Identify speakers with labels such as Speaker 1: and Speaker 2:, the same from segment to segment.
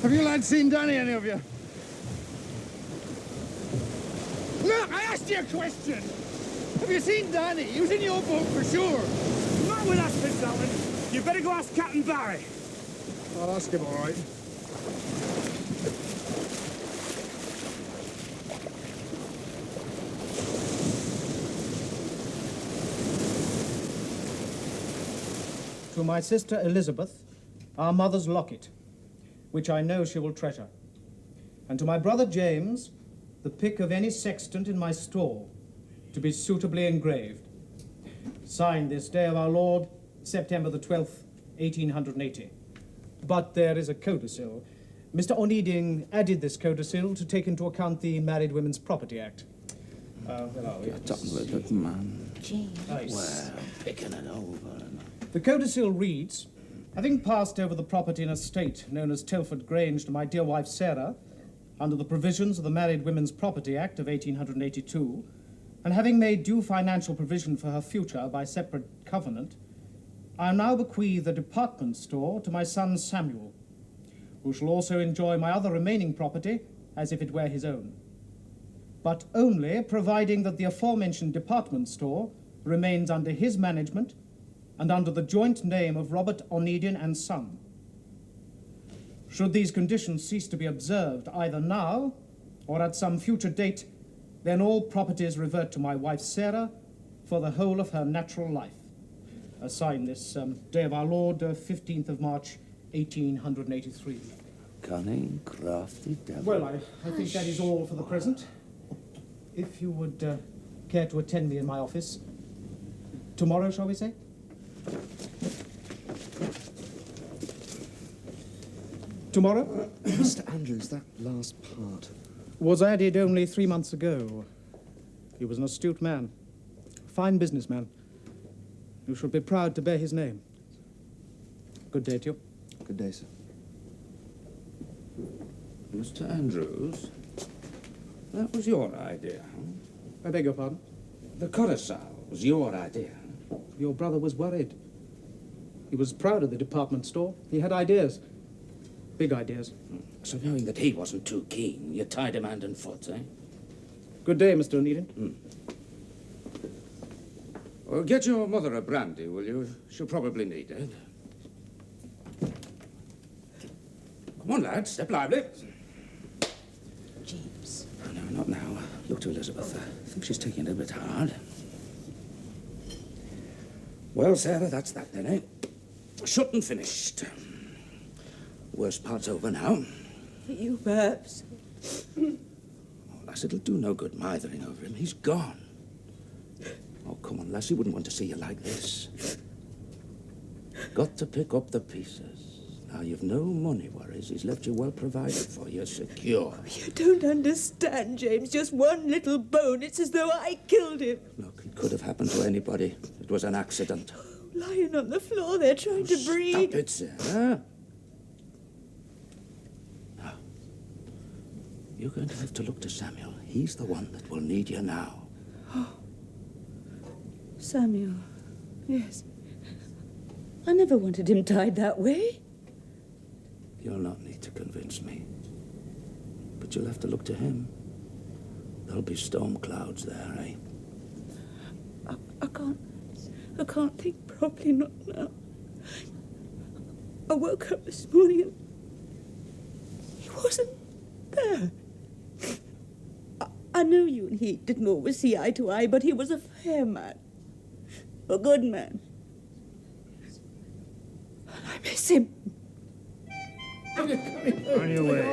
Speaker 1: Have you lads seen Danny, any of you? Look, I asked you a question. Have you seen Danny? He was in your boat for sure.
Speaker 2: Not with us, Fitzallen. You better go ask Captain Barry.
Speaker 1: I'll ask him, all right.
Speaker 3: To my sister Elizabeth, our mother's locket, which I know she will treasure. And to my brother James, the pick of any sextant in my stall, to be suitably engraved. Signed this day of our Lord, September the 12th, 1880. But there is a codicil. Mr. Onedin added this codicil to take into account the Married Women's Property Act. Where are we?
Speaker 4: Get on with it, man.
Speaker 5: James.
Speaker 4: Well, picking it over.
Speaker 3: The codicil reads, having passed over the property in estate known as Telford Grange to my dear wife Sarah, under the provisions of the Married Women's Property Act of 1882, and having made due financial provision for her future by separate covenant, I now bequeath the department store to my son Samuel, who shall also enjoy my other remaining property as if it were his own, but only providing that the aforementioned department store remains under his management and under the joint name of Robert Onedin and Son. Should these conditions cease to be observed either now or at some future date, then all properties revert to my wife Sarah for the whole of her natural life. Signed this day of our Lord, 15th of March, 1883.
Speaker 4: Cunning, crafty devil.
Speaker 3: Well, I think that is all for the present. If you would care to attend me in my office, tomorrow, shall we say? Tomorrow?
Speaker 6: Mr. Andrews, that last part.
Speaker 3: Was added only 3 months ago. He was an astute man, fine businessman. You should be proud to bear his name. Good day to you.
Speaker 6: Good day, sir.
Speaker 4: Mr. Andrews, that was your idea, huh?
Speaker 3: I beg your pardon?
Speaker 4: The codicil was your idea.
Speaker 3: Your brother was worried. He was proud of the department store. He had ideas. Big ideas.
Speaker 4: So knowing that he wasn't too keen, you tied him hand and foot, eh?
Speaker 3: Good day, Mr. Onedin.
Speaker 4: Well, get your mother a brandy, will you? She'll probably need it. Come on, lad, step lively.
Speaker 5: James.
Speaker 4: Oh, no, not now. Look to Elizabeth. I think she's taking it a bit hard. Well, Sarah, that's that then, eh? Shut and finished. Worst part's over now.
Speaker 5: For you, perhaps.
Speaker 4: Oh, lass, it'll do no good mithering over him. He's gone. Oh, come on, lass, he wouldn't want to see you like this. Got to pick up the pieces. Now, you've no money worries. He's left you well provided for. You're secure.
Speaker 5: You don't understand, James. Just one little bone. It's as though I killed him.
Speaker 4: Look, it could have happened to anybody. It was an accident.
Speaker 5: Lying on the floor there trying to breathe.
Speaker 4: Stop it, Sarah. Now, you're going to have to look to Samuel. He's the one that will need you now.
Speaker 5: Oh. Samuel. Yes. I never wanted him tied that way.
Speaker 4: You'll not need to convince me. But you'll have to look to him. There'll be storm clouds there, eh?
Speaker 5: I can't think properly, not now. I woke up this morning and he wasn't there. I know you and he didn't always see eye to eye, but he was a fair man. A good man. And I miss him.
Speaker 2: On your way.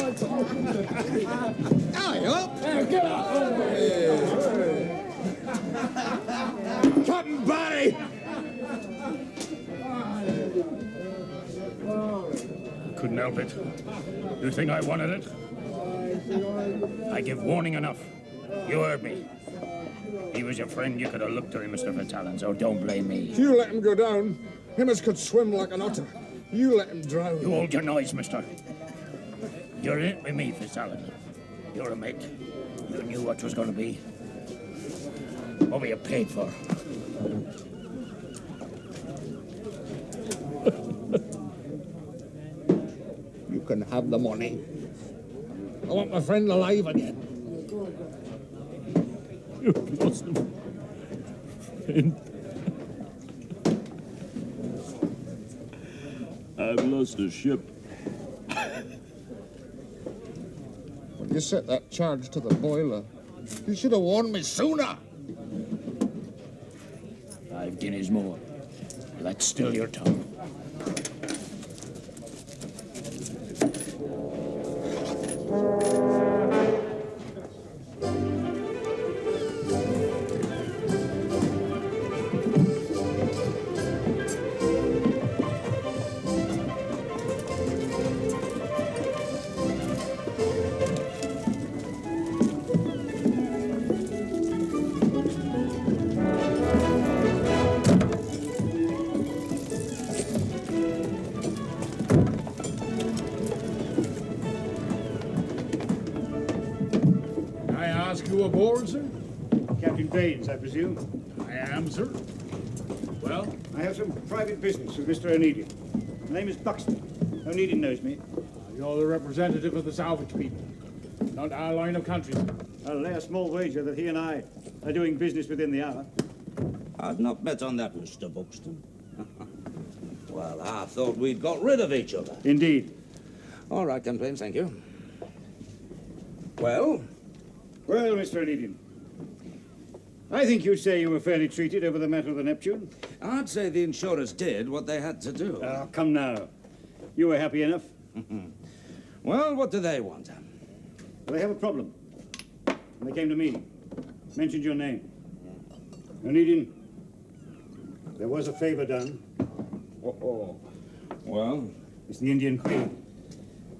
Speaker 1: Captain Barry!
Speaker 2: Couldn't help it. You think I wanted it? I give warning enough. You heard me. He was your friend. You could have looked to him, Mr. Fitzallen, so don't blame me.
Speaker 1: You let him go down. Him as could swim like an otter. You let him drown.
Speaker 2: You hold your noise, mister. You're in it with me, Fitzallen. You're a mate. You knew what was going to be. What were you paid for?
Speaker 1: can have the money. I want my friend alive again.
Speaker 2: You've lost a friend. I've lost a ship.
Speaker 1: When you set that charge to the boiler, you should have warned me sooner.
Speaker 2: 5 guineas more. Let's still your tongue.
Speaker 1: You aboard, sir?
Speaker 7: Captain Baines, I presume?
Speaker 1: I am, sir.
Speaker 7: Well, I have some private business with Mr. Onedin. My name is Buxton. Onedin knows me.
Speaker 1: You're the representative of the salvage people. Not our line of country, sir.
Speaker 7: I'll lay a small wager that he and I are doing business within the hour.
Speaker 4: I'd not bet on that, Mr. Buxton. Well, I thought we'd got rid of each other.
Speaker 7: Indeed.
Speaker 4: All right, then, Plains, thank you. Well?
Speaker 7: Well, Mr. Onedin, I think you'd say you were fairly treated over the matter of the Neptune.
Speaker 4: I'd say the insurers did what they had to do.
Speaker 7: Oh, come now. You were happy enough?
Speaker 4: Well, what do they want?
Speaker 7: Well, they have a problem. And they came to me, mentioned your name. Onedin, there was a favor done.
Speaker 4: Well?
Speaker 7: It's the Indian Queen.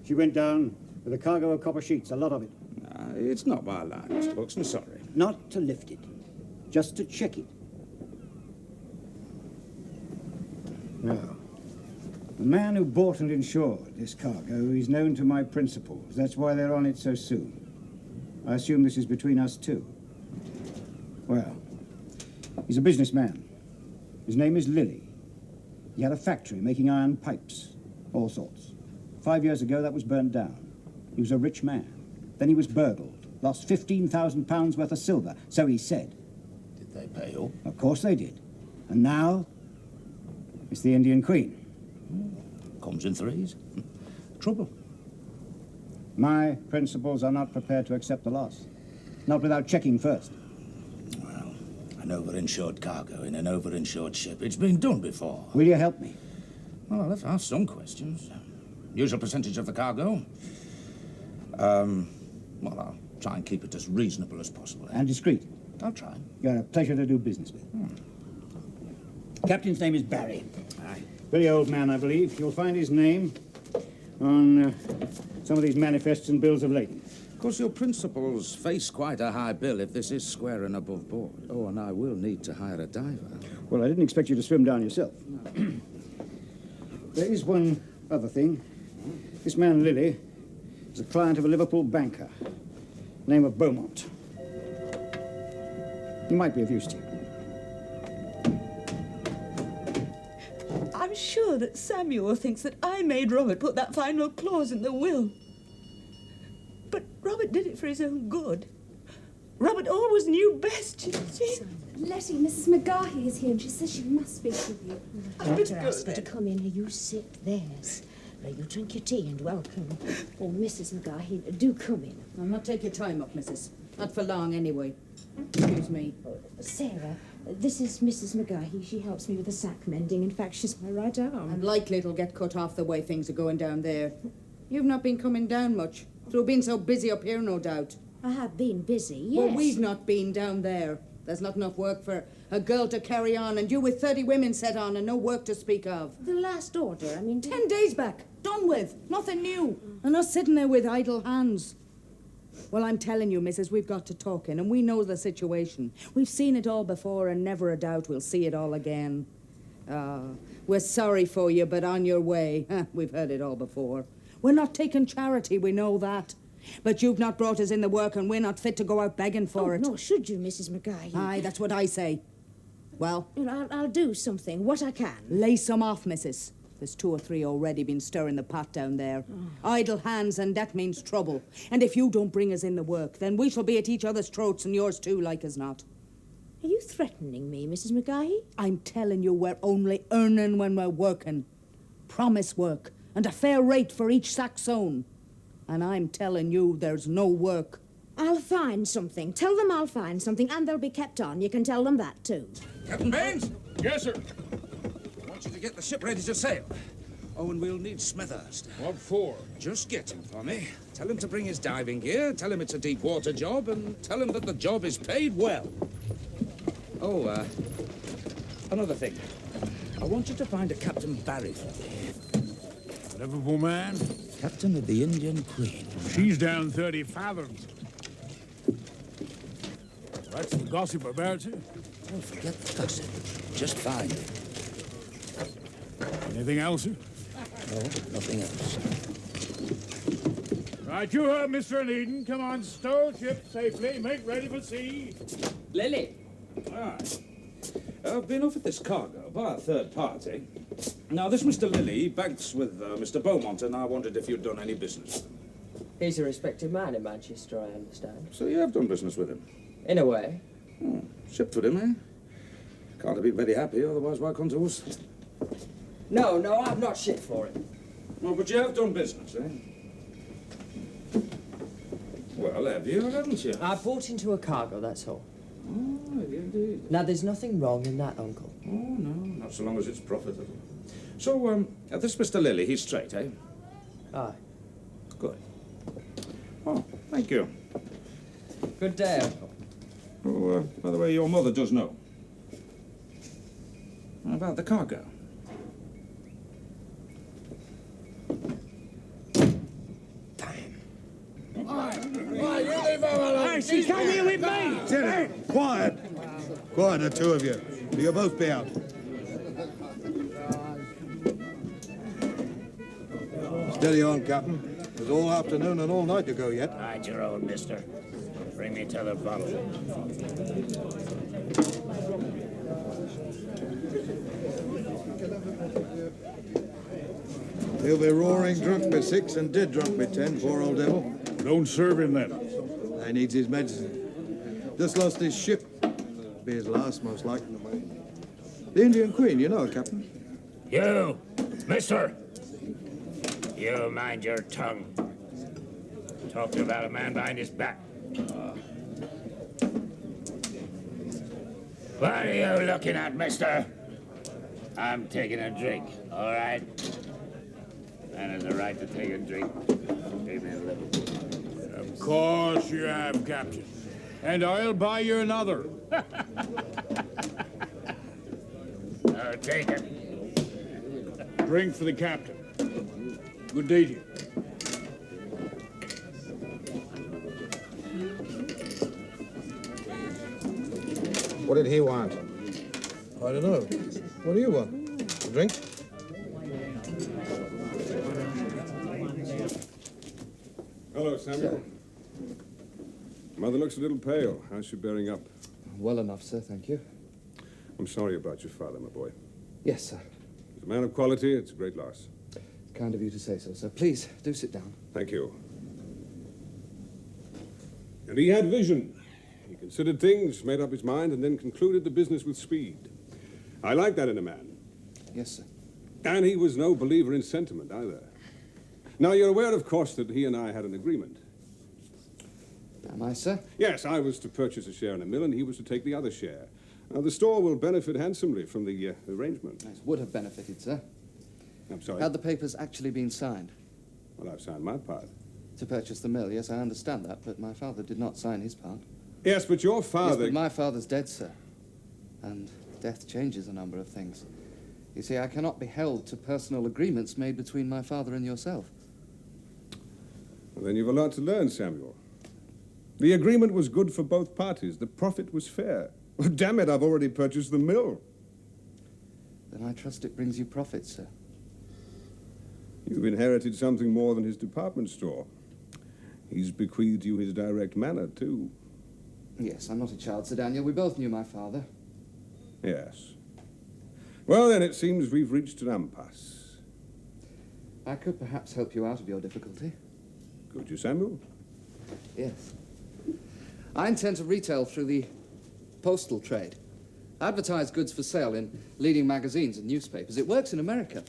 Speaker 7: She went down with a cargo of copper sheets, a lot of it.
Speaker 4: It's not my line, Mr. Buxton, sorry.
Speaker 7: Not to lift it, just to check it. Now, the man who bought and insured this cargo is known to my principals. That's why they're on it so soon. I assume this is between us two. Well, he's a businessman. His name is Lilly. He had a factory making iron pipes, all sorts. 5 years ago, that was burnt down. He was a rich man. Then he was burgled, lost £15,000 worth of silver, so he said.
Speaker 2: Did they pay you?
Speaker 7: Of course they did. And now, it's the Indian Queen.
Speaker 4: Comes in threes. Trouble.
Speaker 7: My principals are not prepared to accept the loss. Not without checking first.
Speaker 4: Well, an overinsured cargo in an overinsured ship. It's been done before.
Speaker 7: Will you help me?
Speaker 4: Well, I'll have to ask some questions. Usual percentage of the cargo. Well, I'll try and keep it as reasonable as possible.
Speaker 7: And discreet.
Speaker 4: I'll try.
Speaker 7: You're a pleasure to do business with. Captain's name is Barry.
Speaker 4: Aye.
Speaker 7: Very old man, I believe. You'll find his name on some of these manifests and bills of lading.
Speaker 4: Of course, your principals face quite a high bill if this is square and above board. Oh, and I will need to hire a diver.
Speaker 7: Well, I didn't expect you to swim down yourself. There is one other thing. This man, Lilly, is a client of a Liverpool banker, name of Beaumont. He might be of use to you.
Speaker 5: I'm sure that Samuel thinks that I made Robert put that final clause in the will. But Robert did it for his own good. Robert always knew best, you see.
Speaker 8: Letty, Mrs. McGarhy is here and she says she must speak with you.
Speaker 9: Doctor asked her to come in. You sit there. You drink your tea and welcome. Oh, Mrs. McGarhy, do come in.
Speaker 10: I'll not take your time up, missus. Not for long, anyway. Excuse me.
Speaker 9: Sarah, this is Mrs. McGarhy. She helps me with the sack mending. In fact, she's my right arm.
Speaker 10: And likely it'll get cut off the way things are going down there. You've not been coming down much. Through being so busy up here, no doubt.
Speaker 9: I have been busy, yes.
Speaker 10: Well, we've not been down there. There's not enough work for a girl to carry on, and you with 30 women set on and no work to speak of.
Speaker 9: The last order,
Speaker 10: 10 days back. Done with. Nothing new. And us sitting there with idle hands. Well, I'm telling you, missus, we've got to talking, and we know the situation. We've seen it all before, and never a doubt we'll see it all again. We're sorry for you, but on your way. We've heard it all before. We're not taking charity, we know that. But you've not brought us in the work, and we're not fit to go out begging for it.
Speaker 9: No, should you, Mrs. McGarhy?
Speaker 10: Aye, that's what I say. Well?
Speaker 9: I'll do something, what I can.
Speaker 10: Lay some off, missus. There's 2 or 3 already been stirring the pot down there. Idle hands, and that means trouble. And if you don't bring us in the work, then we shall be at each other's throats, and yours too, like as not.
Speaker 9: Are you threatening me, Mrs. McGahey?
Speaker 10: I'm telling you, we're only earning when we're working. Promise work, and a fair rate for each sack sown. And I'm telling you, there's no work.
Speaker 9: I'll find something. Tell them I'll find something, and they'll be kept on. You can tell them that, too.
Speaker 4: Captain Baines?
Speaker 2: Yes, sir.
Speaker 4: I want you to get the ship ready to sail. Oh, and we'll need Smethurst.
Speaker 2: What for?
Speaker 4: Just get him for me. Tell him to bring his diving gear, tell him it's a deep water job, and tell him that the job is paid well. Oh, another thing. I want you to find a Captain Barry for me.
Speaker 2: Liverpool man?
Speaker 4: Captain of the Indian Queen.
Speaker 2: She's down 30 fathoms. That's the gossip about her.
Speaker 4: Don't forget the gossip. Just find it.
Speaker 2: Anything else, sir?
Speaker 4: No, nothing else.
Speaker 2: Right, you heard, Mr. Onedin. Come on, stow ship safely. Make ready for sea.
Speaker 11: Lily.
Speaker 4: Ah. I've been offered this cargo by a third party. Now, this Mr. Lilly banks with Mr. Beaumont, and I wondered if you'd done any business with him.
Speaker 11: He's a respected man in Manchester, I understand.
Speaker 4: So you have done business with him?
Speaker 11: In a way.
Speaker 4: Oh, shipped with him, eh? Can't have been very happy, otherwise why come to us?
Speaker 11: No, I've not shipped for him.
Speaker 4: No, but you have done business, eh? Well, have you, haven't you?
Speaker 11: I bought into a cargo, that's all.
Speaker 4: Oh, indeed.
Speaker 11: Now, there's nothing wrong in that, Uncle.
Speaker 4: Oh, no, not so long as it's profitable. So, this Mr. Lilly, he's straight, eh?
Speaker 11: Aye.
Speaker 4: Good. Oh, thank you.
Speaker 11: Good day, Uncle.
Speaker 4: Oh, by the way, your mother does know. About the cargo.
Speaker 1: She come here with me!
Speaker 12: Serie, quiet! Quiet, the two of you. You'll both be out. Steady on, Captain. There's all afternoon and all night to go yet.
Speaker 2: Hide your own, mister. Bring me to the bottle.
Speaker 12: He'll be roaring drunk by 6 and dead drunk by 10, poor old devil.
Speaker 2: Don't serve him then.
Speaker 12: He needs his medicine. Just lost his ship. Be his last, most likely. The Indian Queen, you know her, Captain.
Speaker 2: You, mister. You mind your tongue. Talking about a man behind his back. What are you looking at, mister? I'm taking a drink, all right? Man has a right to take a drink. Give me a little. Of course you have, Captain. And I'll buy you another. Take it. Drink for the captain. Good day to you.
Speaker 12: What did he want? I don't know. What do you want? A drink?
Speaker 13: Hello, Samuel. Mother looks a little pale. How's she bearing up?
Speaker 6: Well enough, sir, thank you.
Speaker 13: I'm sorry about your father, my boy.
Speaker 6: Yes, sir.
Speaker 13: He's a man of quality. It's a great loss.
Speaker 6: Kind of you to say so, sir. Please, do sit down.
Speaker 13: Thank you. And he had vision. He considered things, made up his mind, and then concluded the business with speed. I like that in a man.
Speaker 6: Yes, sir.
Speaker 13: And he was no believer in sentiment, either. Now, you're aware, of course, that he and I had an agreement.
Speaker 6: Am I, sir?
Speaker 13: Yes, I was to purchase a share in a mill, and he was to take the other share. Now, the store will benefit handsomely from the arrangement.
Speaker 6: It would have benefited, sir.
Speaker 13: I'm sorry?
Speaker 6: Had the papers actually been signed?
Speaker 13: Well, I've signed my part.
Speaker 6: To purchase the mill, yes, I understand that, but my father did not sign his part.
Speaker 13: Yes, but your father...
Speaker 6: Yes, but my father's dead, sir. And death changes a number of things. You see, I cannot be held to personal agreements made between my father and yourself.
Speaker 13: Well, then you've a lot to learn, Samuel. The agreement was good for both parties. The profit was fair. Well, damn it, I've already purchased the mill.
Speaker 6: Then I trust it brings you profit, sir.
Speaker 13: You've inherited something more than his department store. He's bequeathed you his direct manor, too.
Speaker 6: Yes, I'm not a child, Sir Daniel. We both knew my father.
Speaker 13: Yes. Well, then, it seems we've reached an impasse.
Speaker 6: I could perhaps help you out of your difficulty.
Speaker 13: Could you, Samuel?
Speaker 6: Yes. I intend to retail through the postal trade. Advertise goods for sale in leading magazines and newspapers. It works in America.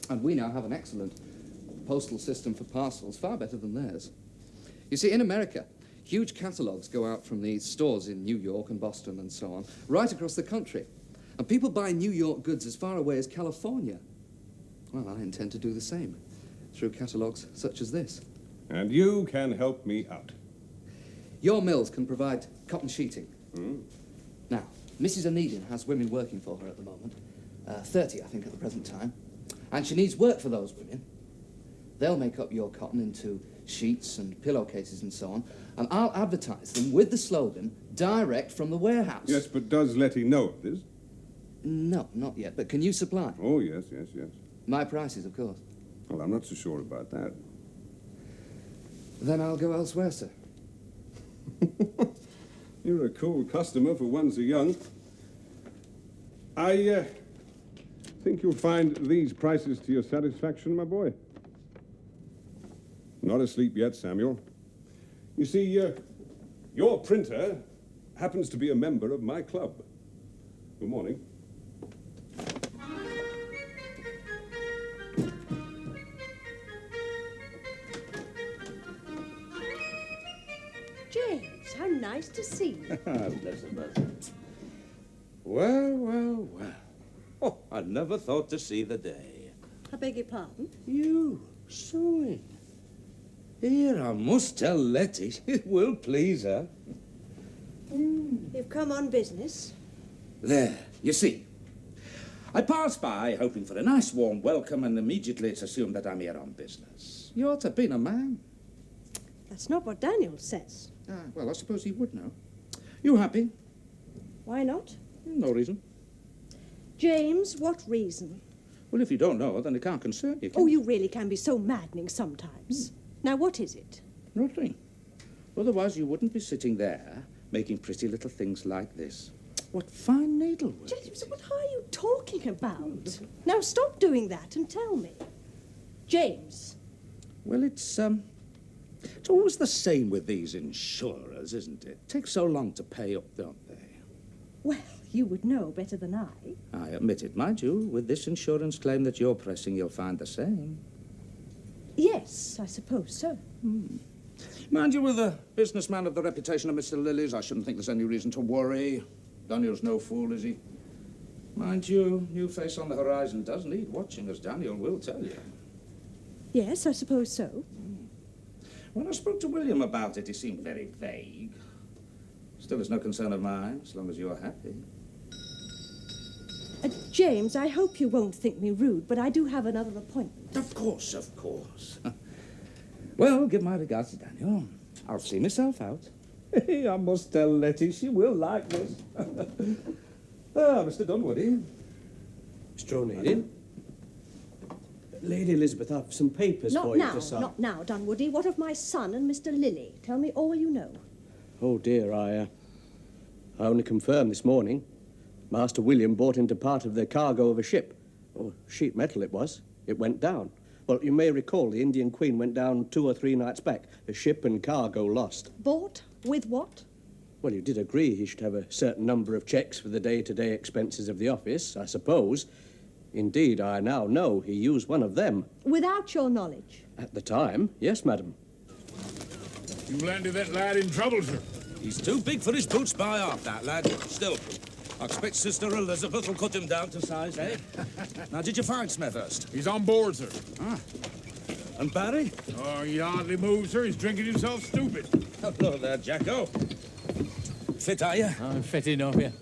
Speaker 6: And we now have an excellent postal system for parcels, far better than theirs. You see, in America, huge catalogues go out from these stores in New York and Boston and so on, right across the country. And people buy New York goods as far away as California. Well, I intend to do the same through catalogues such as this.
Speaker 13: And you can help me out.
Speaker 6: Your mills can provide cotton sheeting.
Speaker 13: Mm.
Speaker 6: Now, Mrs. Onedin has women working for her at the moment. 30, I think, at the present time. And she needs work for those women. They'll make up your cotton into sheets and pillowcases and so on, and I'll advertise them with the slogan, direct from the warehouse.
Speaker 13: Yes, but does Letty know of this?
Speaker 6: No, not yet, but can you supply?
Speaker 13: Oh, yes.
Speaker 6: My prices, of course.
Speaker 13: Well, I'm not so sure about that.
Speaker 6: Then I'll go elsewhere, sir.
Speaker 13: You're a cool customer for one so young. I think you'll find these prices to your satisfaction, my boy. Not asleep yet, Samuel. You see, your printer happens to be a member of my club. Good morning.
Speaker 9: James, how nice to see you.
Speaker 4: Elizabeth. Well. Oh, I never thought to see the day.
Speaker 9: I beg your pardon?
Speaker 4: You, sewing. Here, I must tell Letty. It will please her.
Speaker 9: You've come on business?
Speaker 4: There, you see. I passed by, hoping for a nice warm welcome, and immediately it's assumed that I'm here on business. You ought to have been a man.
Speaker 9: That's not what Daniel says.
Speaker 4: Well, I suppose he would know. You happy?
Speaker 9: Why not?
Speaker 4: No reason.
Speaker 9: James, what reason?
Speaker 4: Well, if you don't know, then it can't concern you.
Speaker 9: Oh, you really can be so maddening sometimes. Now, what is it?
Speaker 4: Nothing. Otherwise, you wouldn't be sitting there making pretty little things like this. What fine needlework.
Speaker 9: James, what are you talking about? Now, stop doing that and tell me. James.
Speaker 4: Well, it's always the same with these insurers, isn't it? Takes so long to pay up, don't they?
Speaker 9: Well, you would know better than I.
Speaker 4: I admit it, mind you. With this insurance claim that you're pressing, you'll find the same.
Speaker 9: Yes, I suppose so.
Speaker 4: Mind you, with a businessman of the reputation of Mr. Lilly's, I shouldn't think there's any reason to worry. Daniel's no fool, is he? Mind you, new face on the horizon does need watching, as Daniel will tell you.
Speaker 9: Yes, I suppose so.
Speaker 4: When I spoke to William about it, he seemed very vague. Still, it's no concern of mine, as long as you're happy.
Speaker 9: James, I hope you won't think me rude, but I do have another appointment.
Speaker 4: Of course. Well, give my regards to Daniel. I'll see myself out. I must tell Letty she will like this. Mr. Dunwoody.
Speaker 14: Mr. Onedin. Lady Elizabeth, I've some papers for you to sign.
Speaker 9: Not now, Dunwoody. What of my son and Mr. Lilly? Tell me all you know.
Speaker 14: Oh, dear, I only confirmed this morning. Master William bought into part of the cargo of a ship. Or sheet metal it was. It went down. Well, you may recall the Indian Queen went down 2 or 3 nights back. The ship and cargo lost.
Speaker 9: Bought? With what?
Speaker 14: Well, you did agree he should have a certain number of cheques for the day-to-day expenses of the office, I suppose. Indeed, I now know he used one of them.
Speaker 9: Without your knowledge?
Speaker 14: At the time, yes, madam.
Speaker 1: You landed that lad in trouble, sir.
Speaker 15: He's too big for his boots by half, that lad. Still, I expect Sister Elizabeth will cut him down to size, eh? Now, did you find Smethurst?
Speaker 1: He's on board, sir.
Speaker 15: Ah. And Barry?
Speaker 1: Oh, he hardly moves, sir. He's drinking himself stupid.
Speaker 15: Hello there, Jacko. Fit, are you?
Speaker 16: I'm fit enough, yeah.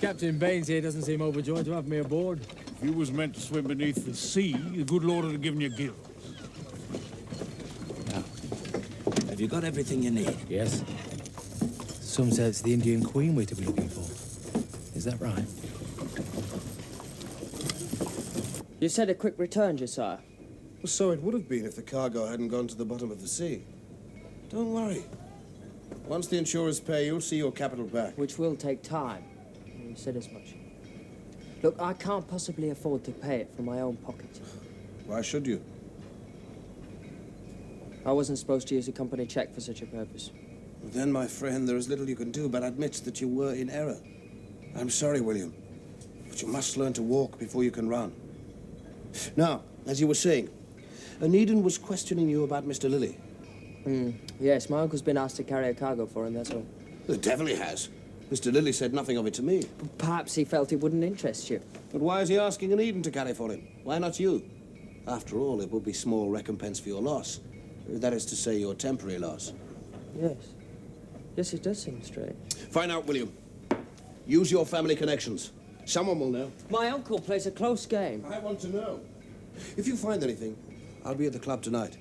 Speaker 16: Captain Baines here doesn't seem overjoyed to have me aboard.
Speaker 1: If you was meant to swim beneath the sea, the good Lord would have given you gills.
Speaker 15: Now, have you got everything you need?
Speaker 16: Yes. Some say it's the Indian Queen we're to be looking for. Is that right?
Speaker 11: You said a quick return, Josiah.
Speaker 12: Well, so it would have been if the cargo hadn't gone to the bottom of the sea. Don't worry. Once the insurers pay, you'll see your capital back.
Speaker 11: Which will take time. You said as much. Look, I can't possibly afford to pay it from my own pocket.
Speaker 12: Why should you?
Speaker 11: I wasn't supposed to use a company check for such a purpose.
Speaker 12: Then, my friend, there is little you can do but admit that you were in error. I'm sorry, William, but you must learn to walk before you can run. Now, as you were saying, Onedin was questioning you about Mr. Lilly.
Speaker 11: Yes, my uncle's been asked to carry a cargo for him, that's all.
Speaker 12: The devil he has. Mr. Lilly said nothing of it to me.
Speaker 11: Perhaps he felt it wouldn't interest you.
Speaker 12: But why is he asking Onedin to carry for him? Why not you? After all, it would be small recompense for your loss. That is to say, your temporary loss.
Speaker 11: Yes. Yes, it does seem strange.
Speaker 12: Find out, William. Use your family connections. Someone will know.
Speaker 11: My uncle plays a close game.
Speaker 12: I want to know. If you find anything, I'll be at the club tonight.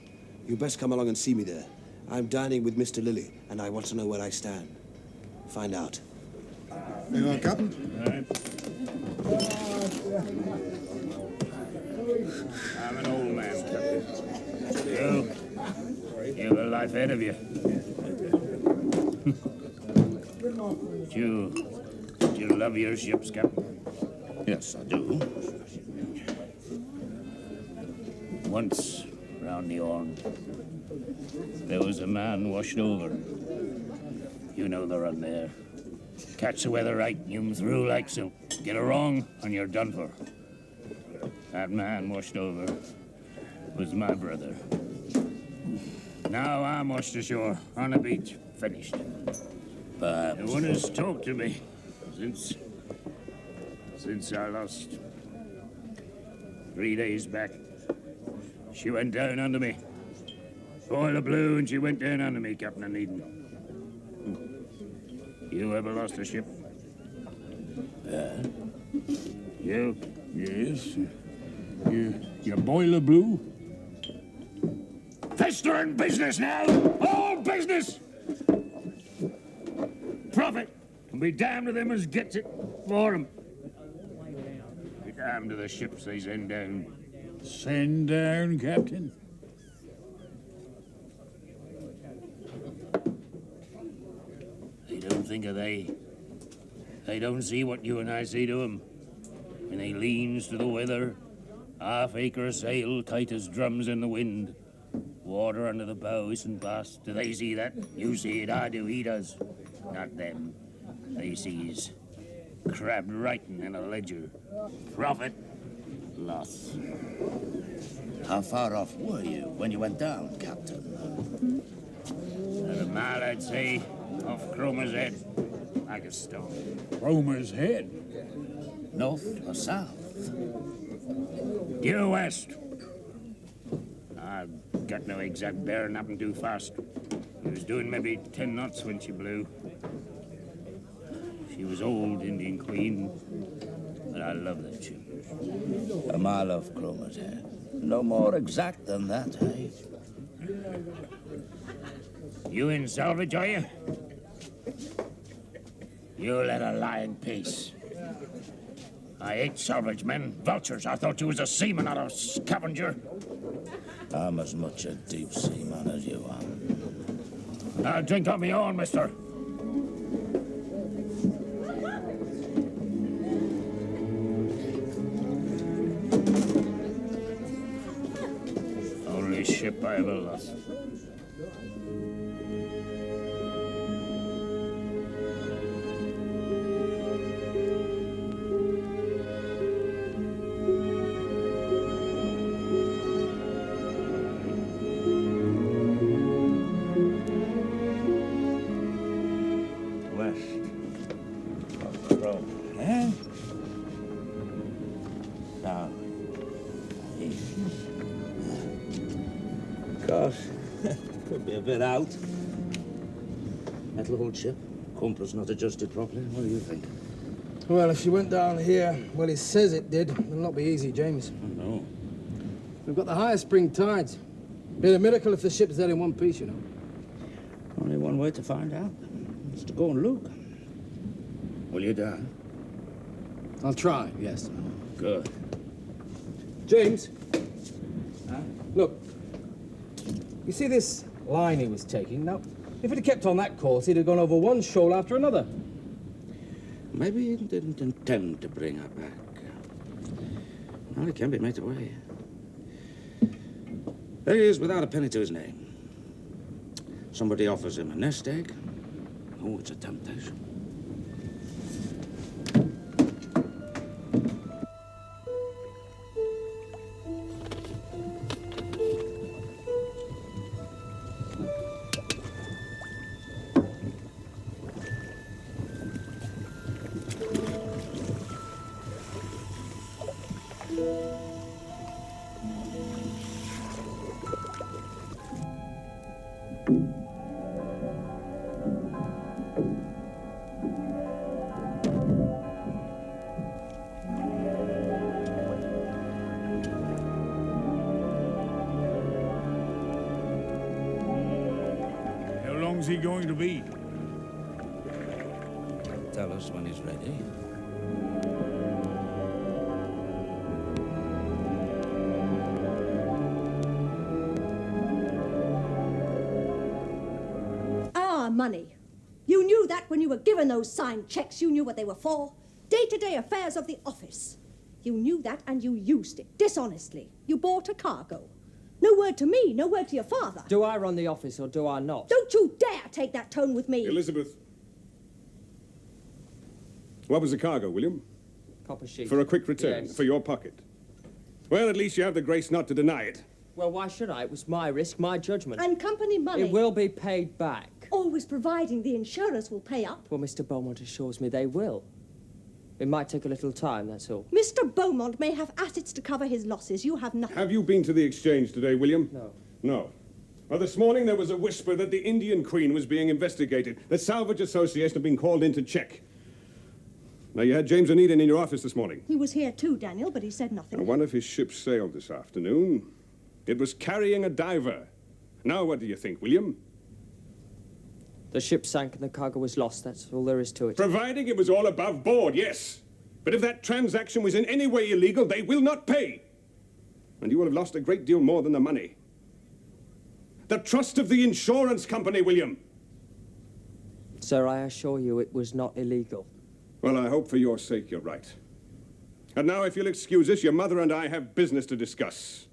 Speaker 12: You best come along and see me there. I'm dining with Mr. Lilly, and I want to know where I stand. Find out.
Speaker 1: There you are, Captain.
Speaker 2: I'm an old man, Captain. You have a life ahead of you. Do you love your ships, Captain?
Speaker 4: Yes, I do.
Speaker 2: Once, round the Horn, there was a man washed over. You know the run there. Catch the weather right, you 'em through like silk. Get it wrong, and you're done for. That man washed over was my brother. Now I'm washed ashore, on the beach, finished. But no one has talked to me since I lost 3 days back. She went down under me. Boiler blew and she went down under me, Captain Onedin. You ever lost a ship? You?
Speaker 1: Yes. Your boiler blew?
Speaker 2: Festering business now! All business! Profit can be damned to them as gets it for them. Be damned to the ships they send down.
Speaker 1: Send down, Captain.
Speaker 2: They don't think of they don't see what you and I see to them. When they leans to the weather, half-acre sail, tight as drums in the wind. Water under the bow isn't past. Do they see that? You see it, I do, he does. Not them. They sees crabbed writing in a ledger. Profit, loss.
Speaker 4: How far off were you when you went down, Captain?
Speaker 2: At a mile, I'd say, off Cromer's head, like a stone.
Speaker 1: Cromer's head?
Speaker 4: North or south?
Speaker 2: Due west. I've got no exact bearing, happened too fast. He was doing maybe 10 knots when she blew. She was old, Indian Queen, but I love that ship.
Speaker 4: A mile off Cromer's head. No more exact than that, eh?
Speaker 2: You in salvage, are you? You let her lie in peace. I hate salvage men, vultures. I thought you was a seaman, not a scavenger.
Speaker 4: I'm as much a deep sea man as you are.
Speaker 2: Now drink on me own, mister. Only ship I ever lost.
Speaker 4: Could be a bit out. That little ship, compass not adjusted properly. What do you think?
Speaker 17: Well, if she went down here, well, it says it did. It'll not be easy, James.
Speaker 4: No.
Speaker 17: We've got the highest spring tides. Be a miracle if the ship's there in one piece, you know.
Speaker 4: Only one way to find out. It's to go and look. Will you dare?
Speaker 17: I'll try, yes.
Speaker 4: Good.
Speaker 17: James. Look. You see this line he was taking? Now, if it had kept on that course, he'd have gone over one shoal after another.
Speaker 4: Maybe he didn't intend to bring her back. Well, it can be made away. There he is without a penny to his name. Somebody offers him a nest egg. Oh, it's a temptation.
Speaker 1: How long's he going to be?
Speaker 2: Tell us when he's ready.
Speaker 18: Our money. You knew that when you were given those signed checks. You knew what they were for. Day-to-day affairs of the office. You knew that and you used it dishonestly. You bought a cargo. No word to me, no word to your father.
Speaker 11: Do I run the office or do I not?
Speaker 18: Don't you dare take that tone with me.
Speaker 13: Elizabeth. What was the cargo, William?
Speaker 11: Copper sheet.
Speaker 13: For a quick return,
Speaker 11: Yes.
Speaker 13: for your pocket. Well, at least you have the grace not to deny it.
Speaker 11: Well, why should I? It was my risk, my judgment.
Speaker 18: And company money.
Speaker 11: It will be paid back.
Speaker 18: Always providing the insurance will pay up.
Speaker 11: Well, Mr. Beaumont assures me they will. It might take a little time, that's all.
Speaker 18: Mr. Beaumont may have assets to cover his losses. You have nothing.
Speaker 13: Have you been to the exchange today, William?
Speaker 11: No.
Speaker 13: No. Well, this morning there was a whisper that the Indian Queen was being investigated. The Salvage Association had been called in to check. Now, you had James Onedin in your office this morning.
Speaker 18: He was here too, Daniel, but he said nothing.
Speaker 13: Now, one of his ships sailed this afternoon. It was carrying a diver. Now, what do you think, William?
Speaker 11: The ship sank and the cargo was lost, that's all there is to it.
Speaker 13: Providing it was all above board, yes. But if that transaction was in any way illegal, they will not pay. And you will have lost a great deal more than the money. The trust of the insurance company, William.
Speaker 11: Sir, I assure you it was not illegal.
Speaker 13: Well, I hope for your sake you're right. And now, if you'll excuse us, your mother and I have business to discuss.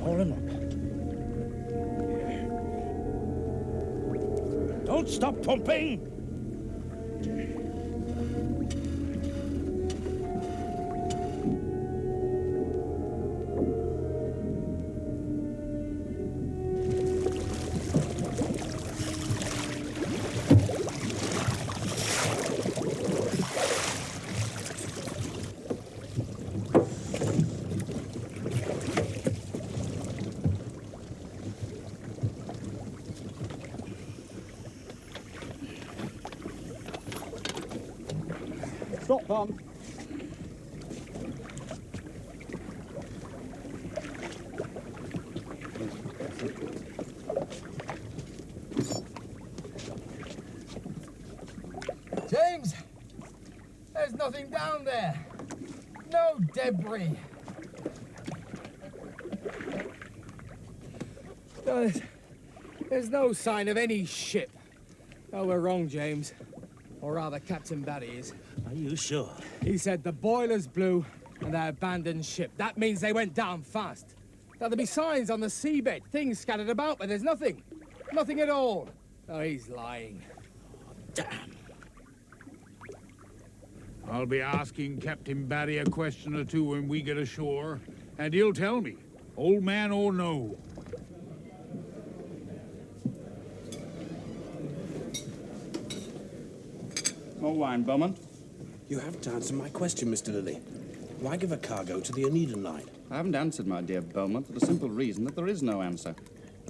Speaker 2: Haul him up. Don't stop pumping!
Speaker 3: Stop, Tom.
Speaker 1: James, there's nothing down there. No debris. No, there's no sign of any ship. Oh, we're wrong, James. Or rather, Captain Barry is.
Speaker 2: Are you sure?
Speaker 1: He said the boilers blew and they abandoned ship. That means they went down fast. Now, there'll be signs on the seabed, things scattered about, but there's nothing. Nothing at all. Oh, he's lying.
Speaker 2: Damn.
Speaker 1: I'll be asking Captain Barry a question or two when we get ashore, and he'll tell me, old man or no.
Speaker 7: More wine, Beaumont.
Speaker 12: You haven't answered my question, Mr. Lilly. Why give a cargo to the Onedin line?
Speaker 7: I haven't answered, my dear Beaumont, for the simple reason that there is no answer.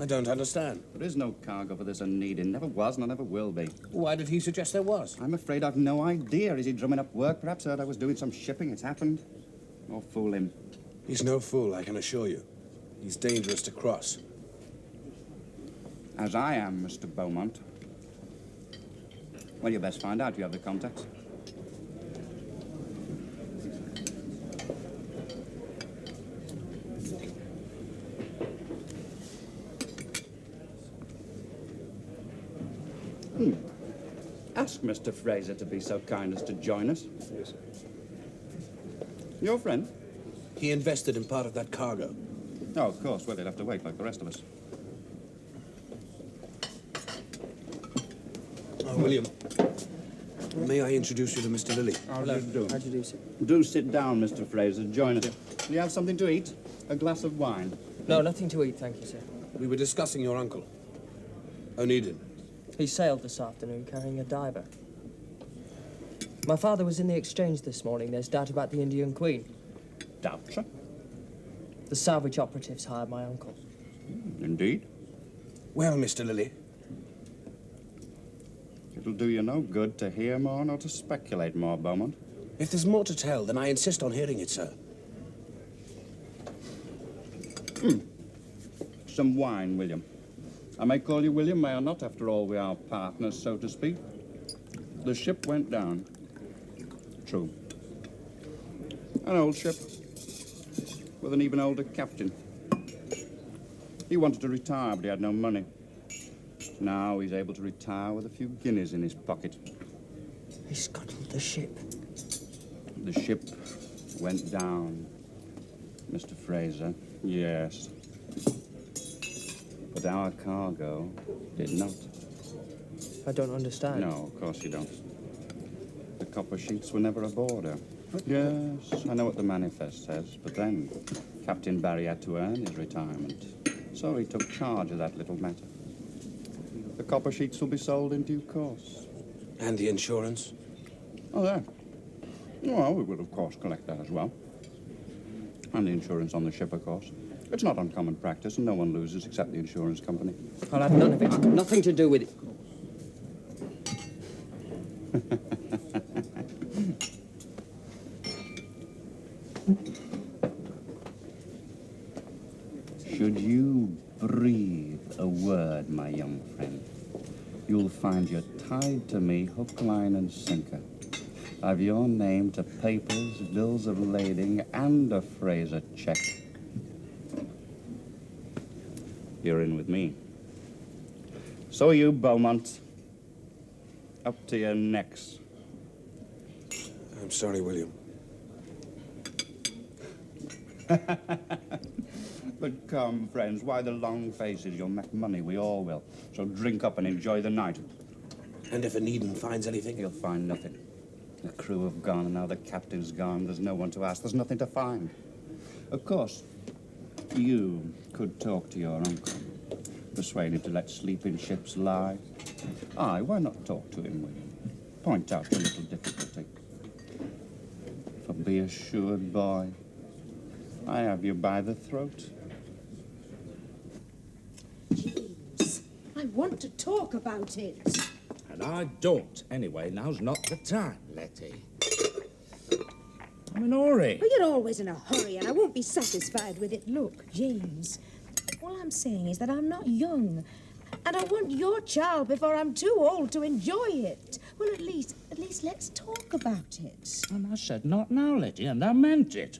Speaker 12: I don't understand.
Speaker 7: There is no cargo for this Onedin. Never was, and there never will be.
Speaker 12: Why did he suggest there was?
Speaker 7: I'm afraid I've no idea. Is he drumming up work? Perhaps heard I was doing some shipping. It's happened. Or fool him.
Speaker 12: He's no fool, I can assure you. He's dangerous to cross.
Speaker 7: As I am, Mr. Beaumont. Well, you best find out. You have the contacts.
Speaker 4: Ask Mr. Fraser to be so kind as to join us. Yes, sir. Your friend?
Speaker 12: He invested in part of that cargo.
Speaker 4: Oh, of course. Well, he'll have to wait like the rest of us.
Speaker 12: Oh, William, may I introduce you to Mr. Lilly?
Speaker 4: Hello. Do.
Speaker 11: How'd you do, sir?
Speaker 4: Do sit down, Mr. Fraser. Join us. Do you have something to eat? A glass of wine?
Speaker 11: No, nothing to eat, thank you, sir.
Speaker 12: We were discussing your uncle, Onedin.
Speaker 11: He sailed this afternoon carrying a diver. My father was in the exchange this morning. There's doubt about the Indian Queen.
Speaker 4: Doubt, sir?
Speaker 11: The salvage operatives hired my uncle.
Speaker 4: Indeed.
Speaker 12: Well, Mr. Lilly.
Speaker 4: It'll do you no good to hear more nor to speculate more, Beaumont.
Speaker 12: If there's more to tell, then I insist on hearing it, sir.
Speaker 4: Some wine, William. I may call you William, may I not? After all, we are partners, so to speak. The ship went down. True. An old ship with an even older captain. He wanted to retire, but he had no money. Now he's able to retire with a few guineas in his pocket.
Speaker 11: He scuttled the ship.
Speaker 4: The ship went down, Mr. Fraser. Yes. But our cargo did not.
Speaker 11: I don't understand.
Speaker 4: No, of course you don't. The copper sheets were never aboard her. Yes, I know what the manifest says, but then Captain Barry had to earn his retirement. So he took charge of that little matter. The copper sheets will be sold in due course.
Speaker 12: And the insurance?
Speaker 4: Oh, there. Well, we will, of course, collect that as well. And the insurance on the ship, of course. It's not uncommon practice, and no one loses except the insurance company.
Speaker 11: I'll have none of it. Nothing to do with it. Should you breathe a word, my young friend, you'll find you're tied to me hook, line, and sinker. I've your name to papers, bills of lading, and a Fraser check. You're in with me. So are you, Beaumont. Up to your necks.
Speaker 12: I'm sorry, William.
Speaker 4: But come, friends, why the long faces? You'll make money, we all will. So drink up and enjoy the night.
Speaker 12: And if Onedin finds anything?
Speaker 4: He'll find nothing. The crew have gone, and now the captain's gone. There's no one to ask. There's nothing to find. Of course, you could talk to your uncle. Persuade him to let sleeping ships lie. Aye, why not talk to him, William? Point out the little difficulty. For be assured, boy, I have you by the throat.
Speaker 10: James, I want to talk about it.
Speaker 15: And I don't. Anyway, now's not the time, Letty. I'm in a hurry.
Speaker 9: Well, you're always in a hurry, and I won't be satisfied with it. Look, James, all I'm saying is that I'm not young, and I want your child before I'm too old to enjoy it. Well, at least let's talk about it.
Speaker 15: And I said not now, Letty, and I meant it.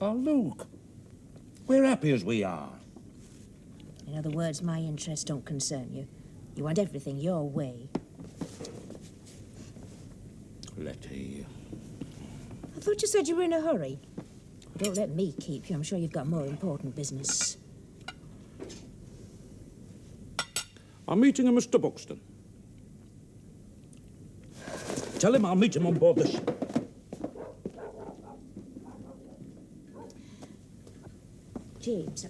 Speaker 15: Oh, look. We're happy as we are.
Speaker 9: In other words, my interests don't concern you. You want everything your way.
Speaker 15: Letty.
Speaker 9: I thought you said you were in a hurry. Don't let me keep you. I'm sure you've got more important business.
Speaker 15: I'm meeting a Mr. Buxton. Tell him I'll meet him on board the ship.
Speaker 9: James.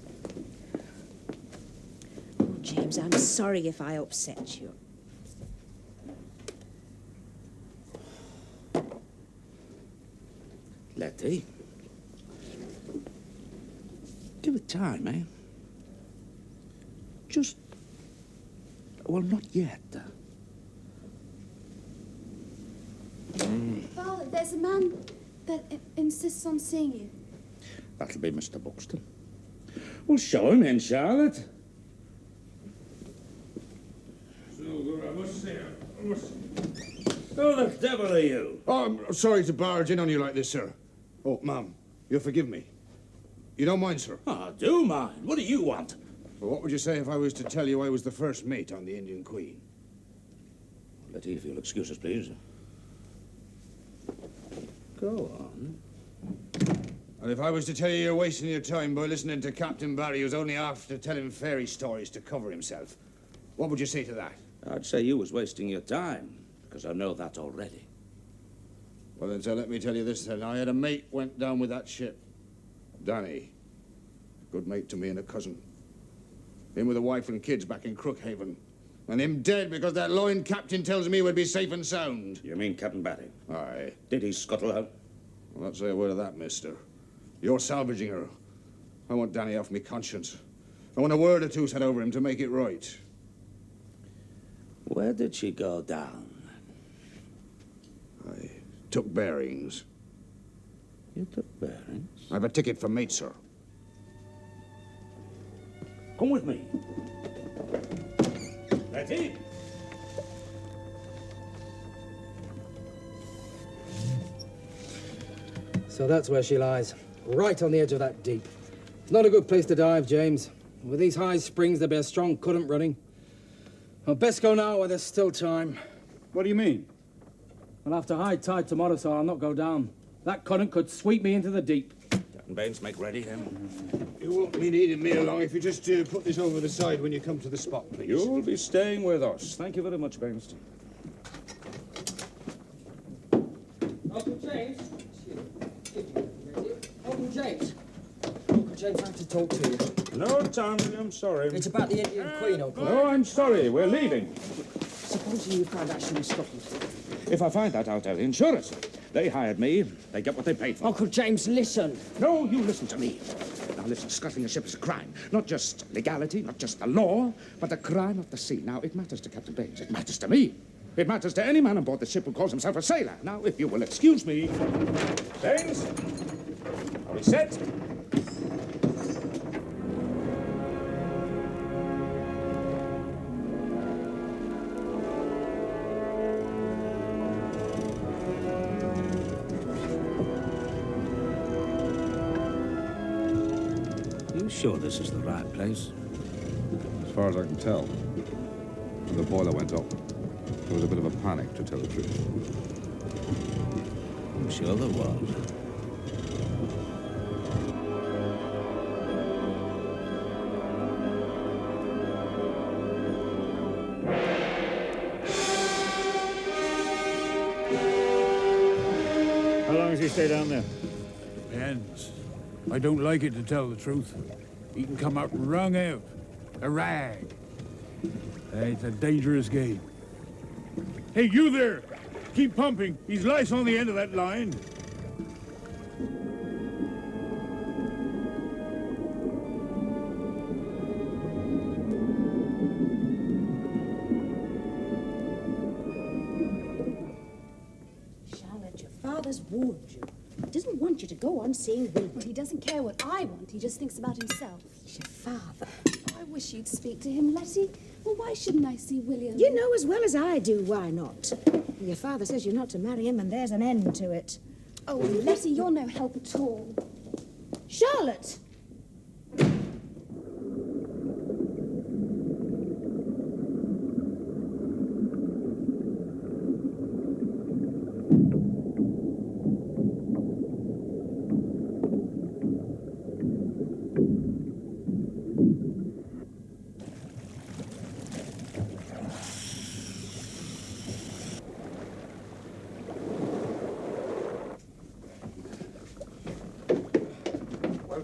Speaker 9: Oh, James, I'm sorry if I upset you.
Speaker 15: Letty. Give it time, eh? Just... Well, not yet.
Speaker 8: Father, there's a man that insists on seeing you.
Speaker 15: That'll be Mr. Buxton. We'll show him in, Charlotte.
Speaker 2: I must say,
Speaker 15: Who the devil are you?
Speaker 12: Oh, I'm sorry to barge in on you like this, sir. Oh, Mum, you'll forgive me. You don't mind, sir?
Speaker 15: I do mind. What do you want?
Speaker 7: Well, what would you say if I was to tell you I was the first mate on the Indian Queen?
Speaker 4: Letty, if you'll excuse us, please. Go on.
Speaker 7: And if I was to tell you you're wasting your time by listening to Captain Barry, who's only after telling fairy stories to cover himself, what would you say to that?
Speaker 4: I'd say you was wasting your time, because I know that already.
Speaker 7: Well, then, so let me tell you this, then. I had a mate went down with that ship. Danny. Good mate to me and a cousin. Him with a wife and kids back in Crookhaven. And him dead because that loin captain tells me we'd be safe and sound.
Speaker 4: You mean Captain Barry?
Speaker 7: Aye.
Speaker 4: Did he scuttle her?
Speaker 7: Well, not say a word of that, mister. You're salvaging her. I want Danny off me conscience. I want a word or two said over him to make it right.
Speaker 4: Where did she go down?
Speaker 7: I took bearings.
Speaker 4: You took bearings?
Speaker 7: I've a ticket for mate, sir.
Speaker 4: Come with me.
Speaker 2: Letty?
Speaker 17: So that's where she lies, right on the edge of that deep. It's not a good place to dive, James. With these high springs, there'd be a strong current running. Well, best go now while there's still time.
Speaker 7: What do you mean?
Speaker 17: I'll have to hide tide tomorrow, so I'll not go down. That current could sweep me into the deep.
Speaker 4: Captain Baines, make ready, then.
Speaker 7: You won't be needing me along if you just put this over the side when you come to the spot, please.
Speaker 11: You'll be staying with us. Thank you very much, Baines.
Speaker 17: Uncle James? Uncle James? Uncle James, I have to talk to you.
Speaker 11: No time, I'm sorry.
Speaker 17: It's about the Indian Queen, Uncle.
Speaker 11: No, I'm sorry. We're leaving.
Speaker 17: Supposing you find out she was Scotland.
Speaker 11: If I find that out, I'll insure it. They hired me. They get what they paid for.
Speaker 17: Uncle James, listen.
Speaker 11: No, you listen to me. Now listen, scuttling a ship is a crime. Not just legality, not just the law, but a crime of the sea. Now, it matters to Captain Baines. It matters to me. It matters to any man on board the ship who calls himself a sailor. Now, if you will excuse me. Baines, are we set?
Speaker 4: Sure this is the right place?
Speaker 19: As far as I can tell. When the boiler went up, there was a bit of a panic, to tell the truth.
Speaker 4: I'm sure there was.
Speaker 19: How long does he stay down there?
Speaker 20: Depends. I don't like it, to tell the truth. He can come out wrung out. A rag. It's a dangerous game. Hey, you there! Keep pumping. He's lice on the end of that line.
Speaker 9: Charlotte, your father's warned you. He doesn't want you to go on seeing William.
Speaker 8: Well, he doesn't care what I want. He just thinks about himself.
Speaker 9: He's your father.
Speaker 8: I wish you'd speak to him, Letty. Well, why shouldn't I see William?
Speaker 9: You know as well as I do why not. Your father says you're not to marry him, and there's an end to it.
Speaker 8: Oh, Letty, you're no help at all.
Speaker 9: Charlotte!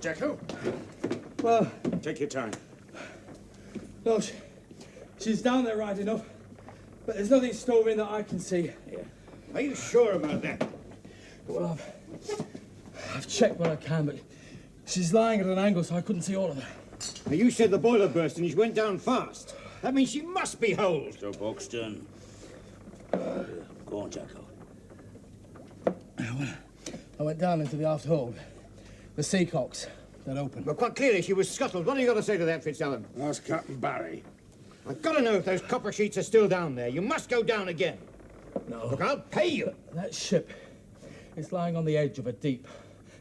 Speaker 2: Jekyll?
Speaker 17: Well,
Speaker 2: Take your time.
Speaker 17: no, she's down there right enough, but there's nothing stove in that I can see.
Speaker 2: Yeah. Are you sure about that?
Speaker 17: Well, I've checked what I can, but she's lying at an angle, so I couldn't see all of her.
Speaker 7: Now, you said the boiler burst and she went down fast. That means she must be holed.
Speaker 4: Mr. Buxton. Go on, Jacko.
Speaker 17: I went down into the aft hold. The seacocks, that open.
Speaker 7: Well, quite clearly she was scuttled. What have you got to say to that, Fitzallen?
Speaker 2: Ask Captain Barry.
Speaker 7: I've got to know if those copper sheets are still down there. You must go down again.
Speaker 17: No.
Speaker 7: Look, I'll pay you.
Speaker 17: That ship is lying on the edge of a deep.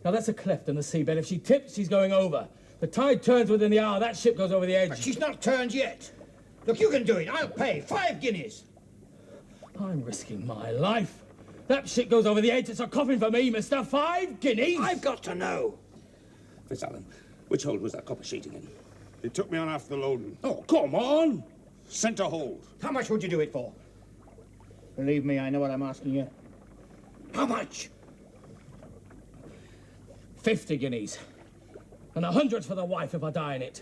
Speaker 17: Now, that's a cleft in the seabed. If she tips, she's going over.
Speaker 1: The tide turns within the hour. That ship goes over the edge.
Speaker 21: But she's not turned yet. Look, you can do it. I'll pay 5 guineas.
Speaker 1: I'm risking my life. That ship goes over the edge. It's a coffin for me, mister. 5 guineas.
Speaker 21: I've got to know.
Speaker 4: FitzAlan, which hold was that copper sheeting in?
Speaker 13: They took me on after the loading.
Speaker 4: Oh, come on!
Speaker 13: Centre hold.
Speaker 21: How much would you do it for? Believe me, I know what I'm asking you. How much?
Speaker 1: 50 guineas. And 100 for the wife if I die in it.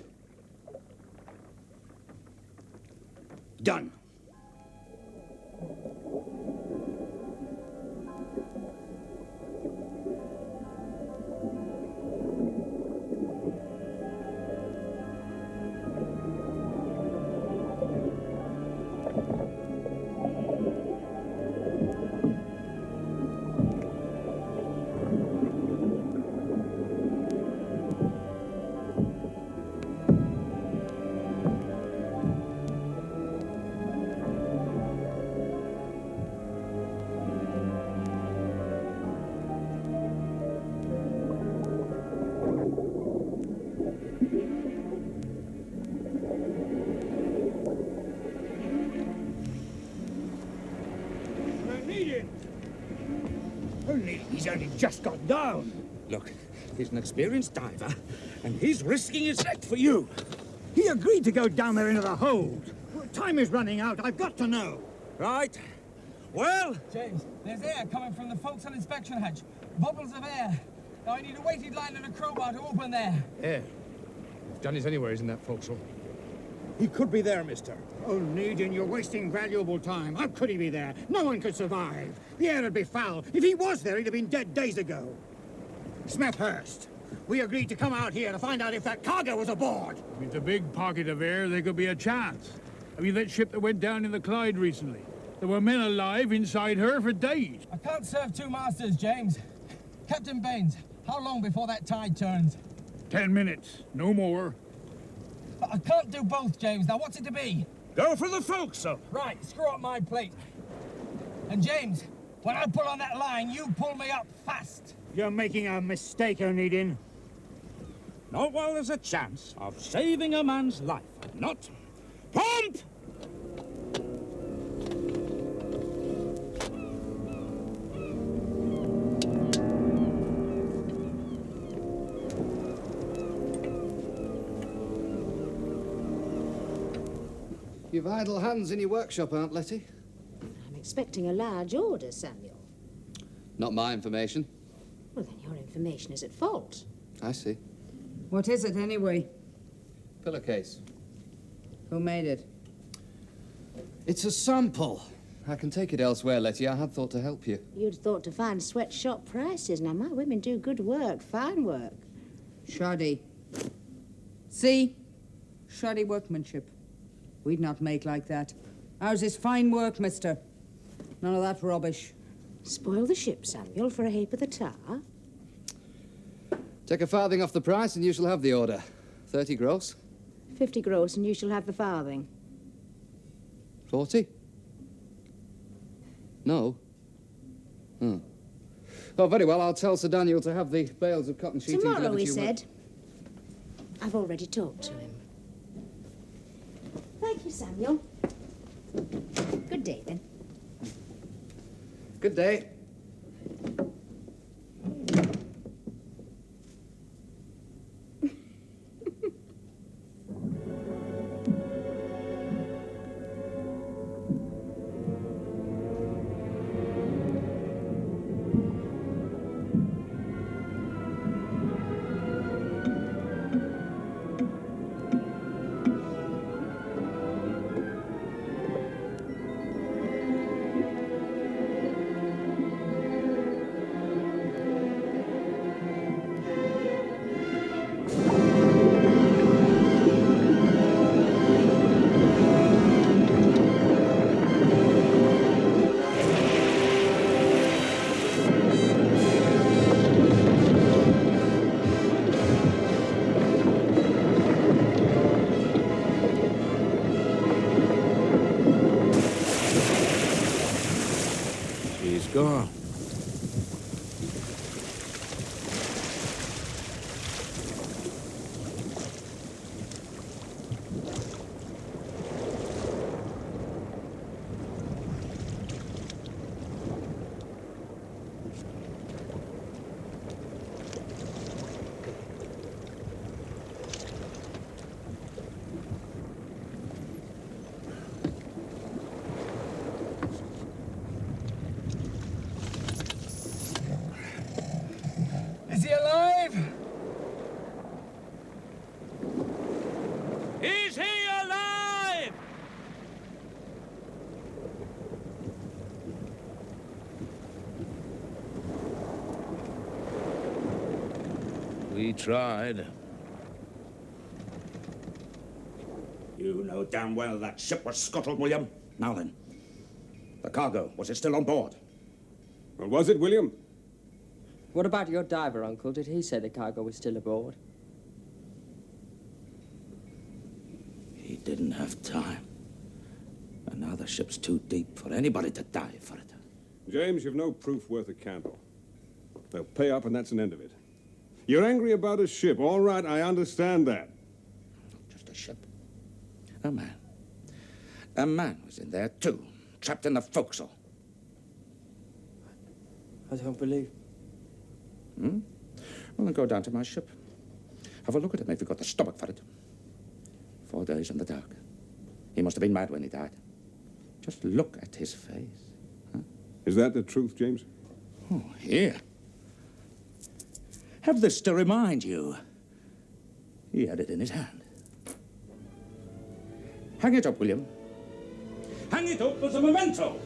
Speaker 21: Done. He's only just got down.
Speaker 4: Look, he's an experienced diver, and he's risking his neck for you.
Speaker 21: He agreed to go down there into the hold. Well, time is running out. I've got to know.
Speaker 4: Right. Well?
Speaker 1: James, there's air coming from the forecastle inspection hatch. Bubbles of air. Now I need a weighted line and a crowbar to open there.
Speaker 20: If Johnny's anywhere, he's in that forecastle.
Speaker 21: He could be there, mister. Oh, Onedin, you're wasting valuable time. How could he be there? No one could survive. The air would be foul. If he was there, he'd have been dead days ago. Smethurst, we agreed to come out here to find out if that cargo was aboard.
Speaker 20: With a big pocket of air, there could be a chance. I mean, that ship that went down in the Clyde recently. There were men alive inside her for days.
Speaker 1: I can't serve 2 masters, James. Captain Baines, how long before that tide turns?
Speaker 20: 10 minutes, no more.
Speaker 1: I can't do both, James. Now, what's it to be?
Speaker 4: Go for the forecastle.
Speaker 1: Right, screw up my plate. And, James, when I pull on that line, you pull me up fast.
Speaker 21: You're making a mistake, Onedin.
Speaker 4: Not while there's a chance of saving a man's life. Not. Pump!
Speaker 6: You've idle hands in your workshop, Aunt Letty.
Speaker 9: I'm expecting a large order, Samuel.
Speaker 6: Not my information.
Speaker 9: Well, then your information is at fault.
Speaker 6: I see.
Speaker 10: What is it, anyway?
Speaker 6: Pillowcase.
Speaker 10: Who made it?
Speaker 6: It's a sample. I can take it elsewhere, Letty. I had thought to help you.
Speaker 9: You'd thought to find sweatshop prices. Now, my women do good work, fine work.
Speaker 10: Shoddy. See? Shoddy workmanship. We'd not make like that. Ours is fine work, mister. None of that rubbish.
Speaker 9: Spoil the ship, Samuel, for a heap of the tar.
Speaker 6: Take a farthing off the price and you shall have the order. 30 gross.
Speaker 9: 50 gross and you shall have the farthing.
Speaker 6: 40? No. Oh, very well. I'll tell Sir Daniel to have the bales of cotton sheeting
Speaker 9: Tomorrow,
Speaker 6: delivered
Speaker 9: he
Speaker 6: to you.
Speaker 9: said. I've already talked to him. Thank you, Samuel. Good day, then.
Speaker 6: Good day.
Speaker 4: Gone.
Speaker 15: He tried.
Speaker 4: You know damn well that ship was scuttled, William. Now then, the cargo, was it still on board?
Speaker 13: Well, was it, William?
Speaker 5: What about your diver, Uncle? Did he say the cargo was still aboard?
Speaker 4: He didn't have time. And now the ship's too deep for anybody to die for it.
Speaker 13: James, you've no proof worth a candle. They'll pay up and that's an end of it. You're angry about a ship. All right, I understand that.
Speaker 4: Just a ship. A man. A man was in there, too. Trapped in the forecastle.
Speaker 5: I don't believe.
Speaker 4: Hmm? Well, then go down to my ship. Have a look at him if you've got the stomach for it. 4 days in the dark. He must have been mad when he died. Just look at his face. Huh?
Speaker 13: Is that the truth, James?
Speaker 4: Oh, here. Have this to remind you. He had it in his hand. Hang it up, William. Hang it up as a memento.